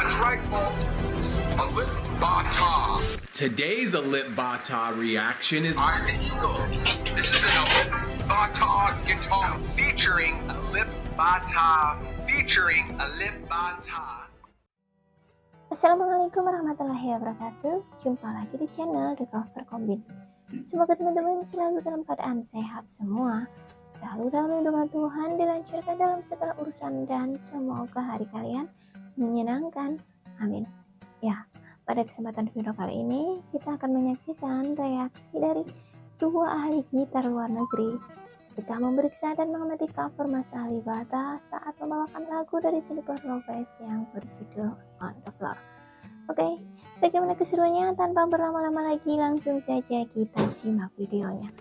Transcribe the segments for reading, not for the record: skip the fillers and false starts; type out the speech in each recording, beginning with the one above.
That's right, folks. Alip Ba Ta. Today's Alip Ba Ta reaction is I'm the Eagle. This is an Alip Ba Ta guitar featuring Alip Ba Ta. Assalamualaikum warahmatullahi wabarakatuh. Jumpa lagi di channel The Cover Combin. Semoga teman-teman selalu dalam keadaan sehat semua, selalu dalam lindungan Tuhan, dilancarkan dalam segala urusan, dan semoga hari kalian menyenangkan. Amin. Ya, pada kesempatan video kali ini kita akan menyaksikan reaksi dari dua ahli gitar luar negeri ketika memeriksa dan mengamati cover Mas Alip Ba Ta saat membawakan lagu dari Jennifer Lopez yang berjudul On The Floor. Oke, bagaimana keseruannya? Tanpa berlama-lama lagi, langsung saja kita simak videonya.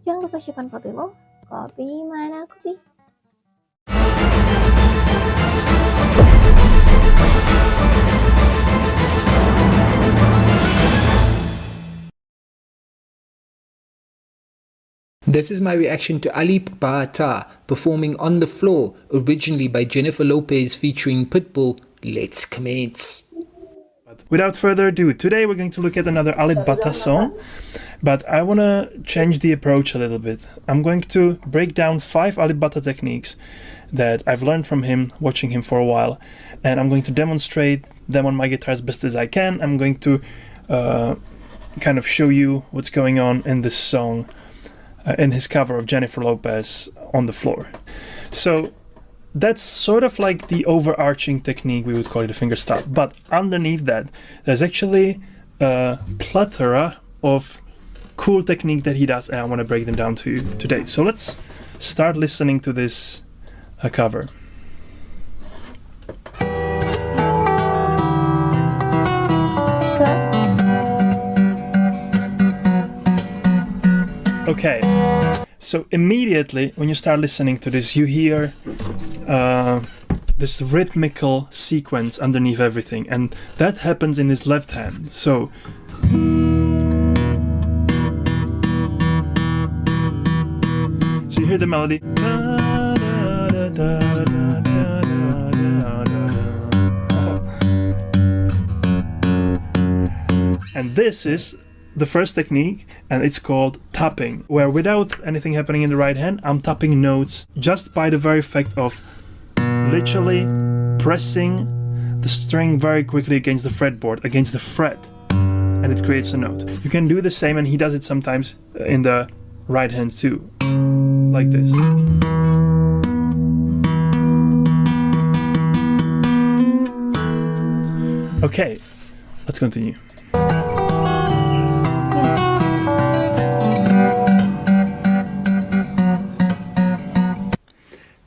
Jangan lupa simpan kopimu. Kopi mana kopi? This is my reaction to Alip Ba Ta performing On The Floor, originally by Jennifer Lopez featuring Pitbull. Let's commence. Without further ado, today we're going to look at another Alip Ba Ta song, but I want to change the approach a little bit. I'm going to break down 5 Alip Ba Ta techniques that I've learned from him, watching him for a while, and I'm going to demonstrate them on my guitar as best as I can. I'm going to kind of show you what's going on in this song, in his cover of Jennifer Lopez, On The Floor. So that's sort of like the overarching technique, we would call it a fingerstyle, but underneath that there's actually a plethora of cool technique that he does, and I want to break them down to you today. So let's start listening to this cover. Okay, so immediately when you start listening to this, you hear this rhythmical sequence underneath everything, and that happens in his left hand. So you hear the melody, and this is the first technique, and it's called tapping, where without anything happening in the right hand, I'm tapping notes just by the very fact of literally pressing the string very quickly against the fretboard, against the fret, and it creates a note. You can do the same, and he does it sometimes in the right hand too, like this. Okay, let's continue.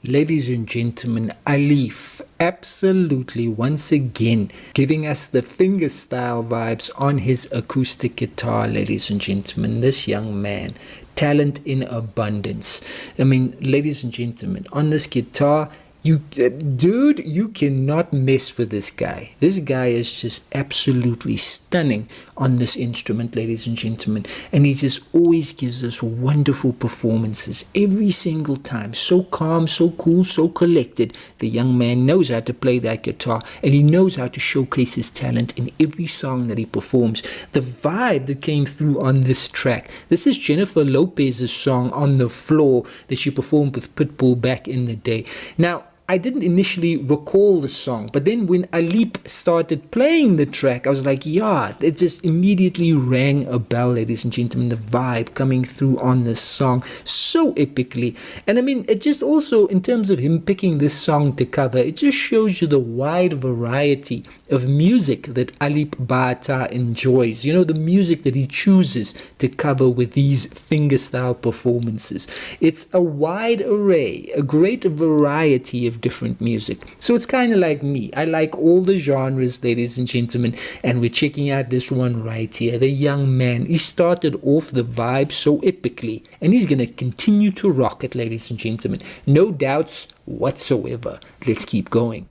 Ladies and gentlemen, Alip absolutely once again giving us the fingerstyle vibes on his acoustic guitar. Ladies and gentlemen, this young man, talent in abundance. I mean, ladies and gentlemen, on this guitar, dude, you cannot mess with this guy. This guy is just absolutely stunning on this instrument, ladies and gentlemen, and he just always gives us wonderful performances every single time. So calm, so cool, so collected. The young man knows how to play that guitar, and he knows how to showcase his talent in every song that he performs. The vibe that came through on this track, this is Jennifer Lopez's song On The Floor that she performed with Pitbull back in the day. Now, I didn't initially recall the song, but then when Alip started playing the track, I was like, yeah, it just immediately rang a bell, ladies and gentlemen, the vibe coming through on this song so epically. And I mean, it just also, in terms of him picking this song to cover, it just shows you the wide variety of music that Alip Ba Ta enjoys. You know, the music that he chooses to cover with these fingerstyle performances. It's a wide array, a great variety of different music. So it's kind of like me. I like all the genres, ladies and gentlemen, and we're checking out this one right here. The young man, he started off the vibe so epically, and he's going to continue to rock it, ladies and gentlemen. No doubts whatsoever. Let's keep going.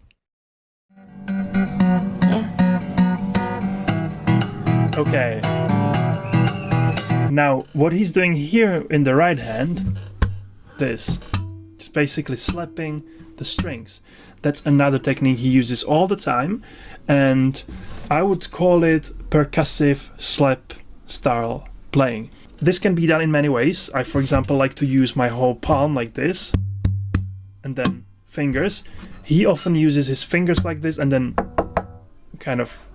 Okay. Now, what he's doing here in the right hand, this. just basically slapping the strings. That's another technique he uses all the time, and I would call it percussive slap style playing. This can be done in many ways. I, for example, like to use my whole palm like this, and then fingers. He often uses his fingers like this, and then kind of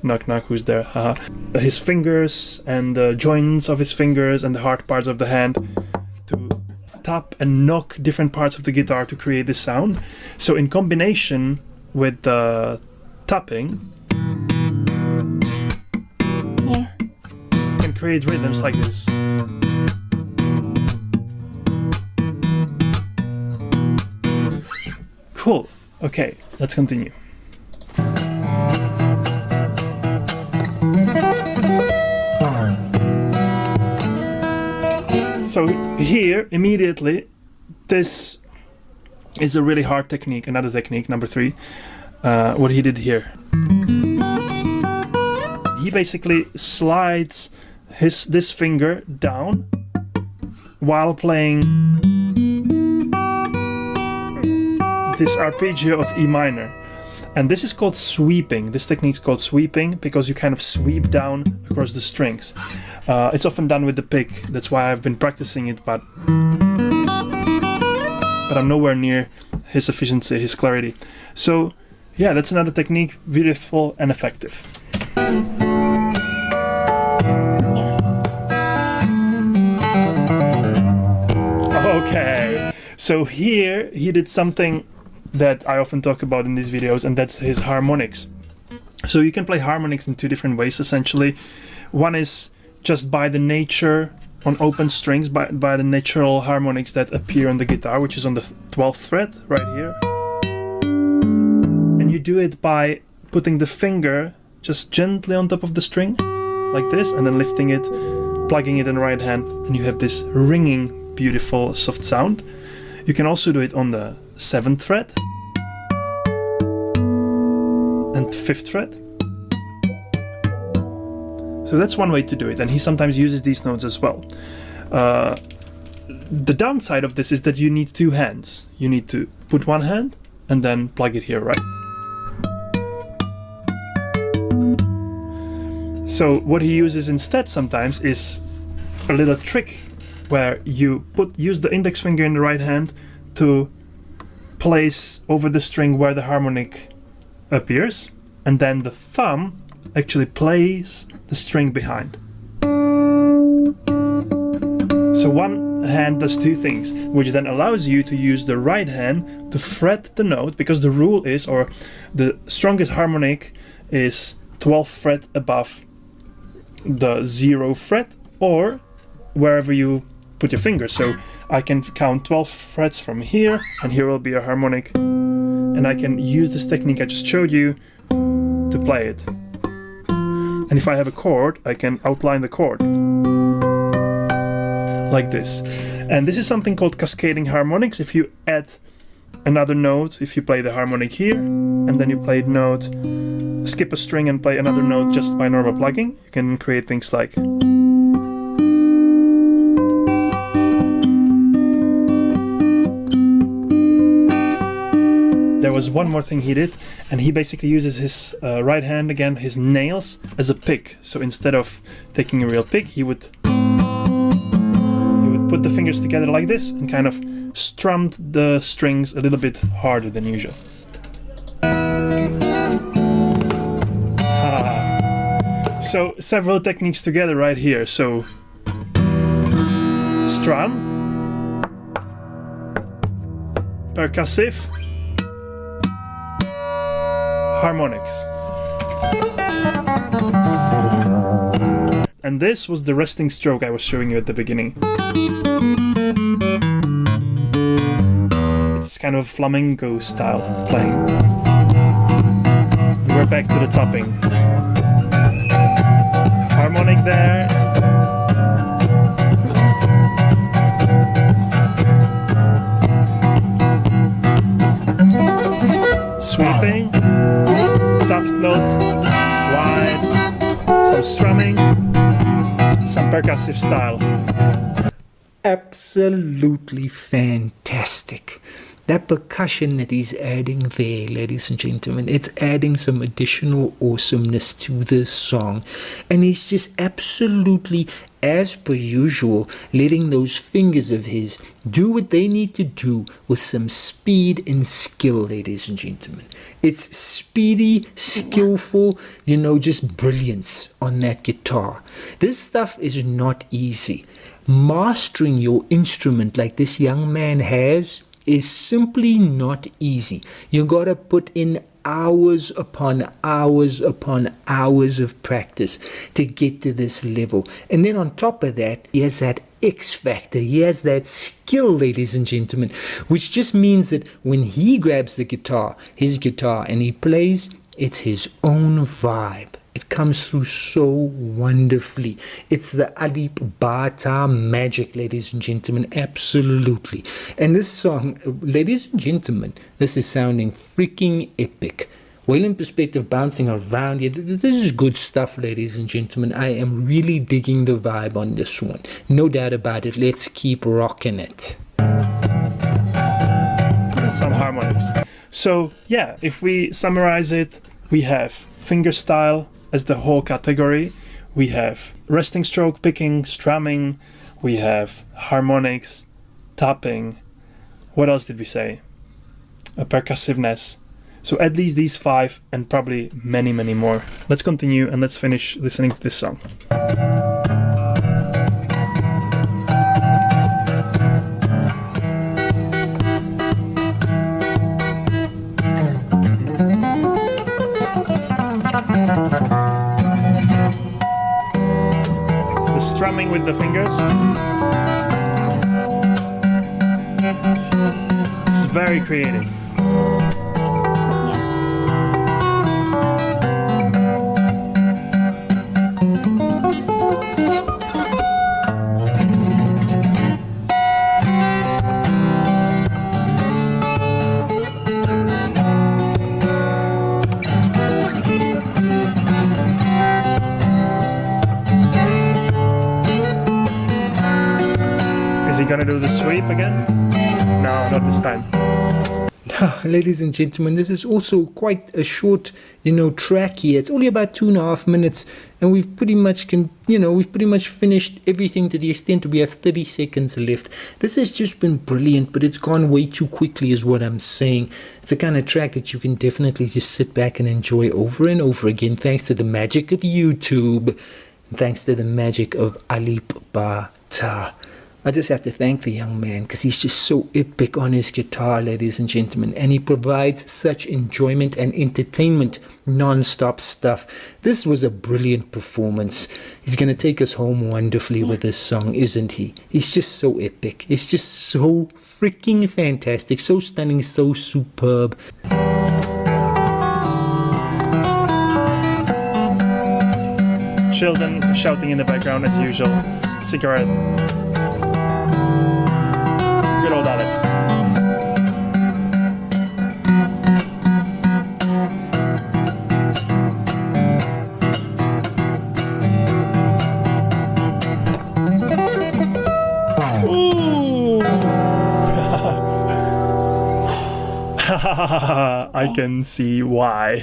knock knock, who's there? Haha. His fingers and the joints of his fingers and the hard parts of the hand to tap and knock different parts of the guitar to create this sound. So in combination with the tapping, Yeah. you can create rhythms like this. Cool. Okay, let's continue. So here, immediately, this is a really hard technique, another technique, number 3, what he did here. He basically slides this finger down while playing this arpeggio of E minor. And this is called sweeping. This technique is called sweeping because you kind of sweep down across the strings. It's often done with the pick. That's why I've been practicing it, but I'm nowhere near his efficiency, his clarity. So yeah, that's another technique, beautiful and effective. Okay, so here he did something that I often talk about in these videos, and that's his harmonics. So you can play harmonics in 2 different ways, essentially. One is just by the nature on open strings, by the natural harmonics that appear on the guitar, which is on the 12th fret right here. And you do it by putting the finger just gently on top of the string, like this, and then lifting it, plugging it in the right hand, and you have this ringing, beautiful, soft sound. You can also do it on the 7th fret and 5th fret. So that's one way to do it, and he sometimes uses these notes as well. The downside of this is that you need 2 hands. You need to put one hand and then plug it here, right? So what he uses instead sometimes is a little trick where you use the index finger in the right hand to place over the string where the harmonic appears, and then the thumb actually plays the string behind. So one hand does 2 things, which then allows you to use the right hand to fret the note, because the rule is, or the strongest harmonic is 12th fret above the 0th fret, or wherever you put your finger. So I can count 12 frets from here, and here will be a harmonic, and I can use this technique I just showed you to play it. And if I have a chord, I can outline the chord like this. And this is something called cascading harmonics. If you add another note, if you play the harmonic here, and then you play the note, skip a string and play another note just by normal plugging, you can create things like there was one more thing he did, and he basically uses his right hand, again, his nails, as a pick. So instead of taking a real pick, he would put the fingers together like this and kind of strummed the strings a little bit harder than usual. So several techniques together right here. So strum, percussive, harmonics. And this was the resting stroke I was showing you at the beginning. It's kind of flamenco style playing. And we're back to the tapping. Harmonic there. Sweeping. Tap note. Slide. Some strumming. Some percussive style. absolutely fantastic. That percussion that he's adding there, ladies and gentlemen, it's adding some additional awesomeness to this song. And he's just absolutely, as per usual, letting those fingers of his do what they need to do with some speed and skill, ladies and gentlemen. It's speedy, skillful, just brilliance on that guitar. This stuff is not easy. Mastering your instrument like this young man has is simply not easy. You gotta put in hours upon hours upon hours of practice to get to this level. And then on top of that, he has that X factor. He has that skill, ladies and gentlemen, which just means that when he grabs the guitar, his guitar, and he plays, it's his own vibe. It comes through so wonderfully. It's the Alip Ba Ta magic, ladies and gentlemen, absolutely. And this song, ladies and gentlemen, this is sounding freaking epic. Well, in perspective, bouncing around here, this is good stuff, ladies and gentlemen. I am really digging the vibe on this one. No doubt about it. Let's keep rocking it. Some harmonics. So, yeah, if we summarize it, we have fingerstyle as the whole category. We have resting stroke picking, strumming. We have harmonics, tapping. What else did we say? A percussiveness. So at least these 5 and probably many, many more. Let's continue and let's finish listening to this song. The strumming with the fingers. It's very creative. Is he gonna do the sweep again? No, not this time. Ladies and gentlemen, this is also quite a short, track here. It's only about 2.5 minutes, and we've pretty much finished everything to the extent that we have 30 seconds left. This has just been brilliant, but it's gone way too quickly, is what I'm saying. It's the kind of track that you can definitely just sit back and enjoy over and over again, thanks to the magic of YouTube, thanks to the magic of Alip Ba Ta. I just have to thank the young man because he's just so epic on his guitar, ladies and gentlemen, and he provides such enjoyment and entertainment, non-stop stuff. This was a brilliant performance. He's going to take us home wonderfully with this song, isn't he? He's just so epic. It's just so freaking fantastic, so stunning, so superb. Children shouting in the background as usual. Cigarette. Good old Alip. Ooh. I can see why.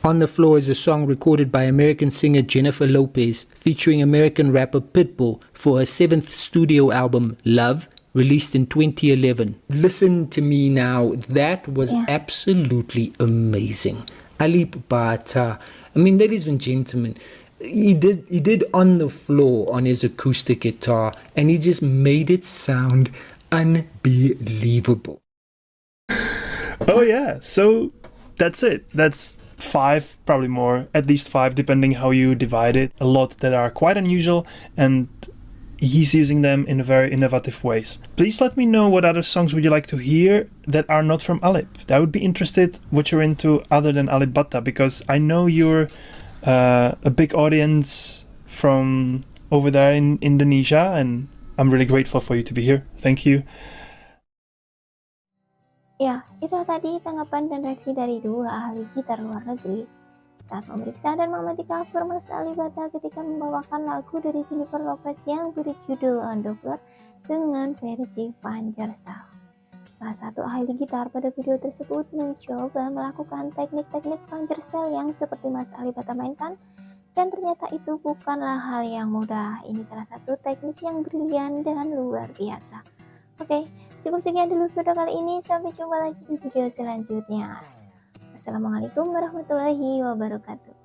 On the Floor is a song recorded by American singer Jennifer Lopez, featuring American rapper Pitbull for her 7th studio album, Love, released in 2011. Listen to me now. That was absolutely amazing. Alip Ba Ta. I mean, ladies and gentlemen, he did On the Floor on his acoustic guitar, and he just made it sound unbelievable. Oh yeah, so that's it. That's 5, probably more, at least 5, depending how you divide it. A lot that are quite unusual, and he's using them in very innovative ways. Please let me know what other songs would you like to hear that are not from Alip. I would be interested what you're into other than Alip Ba Ta, because I know you're a big audience from over there in Indonesia, and I'm really grateful for you to be here. Thank you. Ya, itu tadi tanggapan dan reaksi dari 2 ahli gitar luar negeri. saat memeriksa dan mengamati cover Mas Alip Ba Ta ketika membawakan lagu dari Jennifer Lopez yang berjudul On The Floor dengan versi Fingerstyle. Salah satu ahli gitar pada video tersebut mencoba melakukan teknik-teknik Fingerstyle yang seperti Mas Alip Ba Ta mainkan, dan ternyata itu bukanlah hal yang mudah. Ini salah satu teknik yang brilian dan luar biasa. Oke, cukup sekian dulu video kali ini. Sampai jumpa lagi di video selanjutnya. Assalamualaikum warahmatullahi wabarakatuh.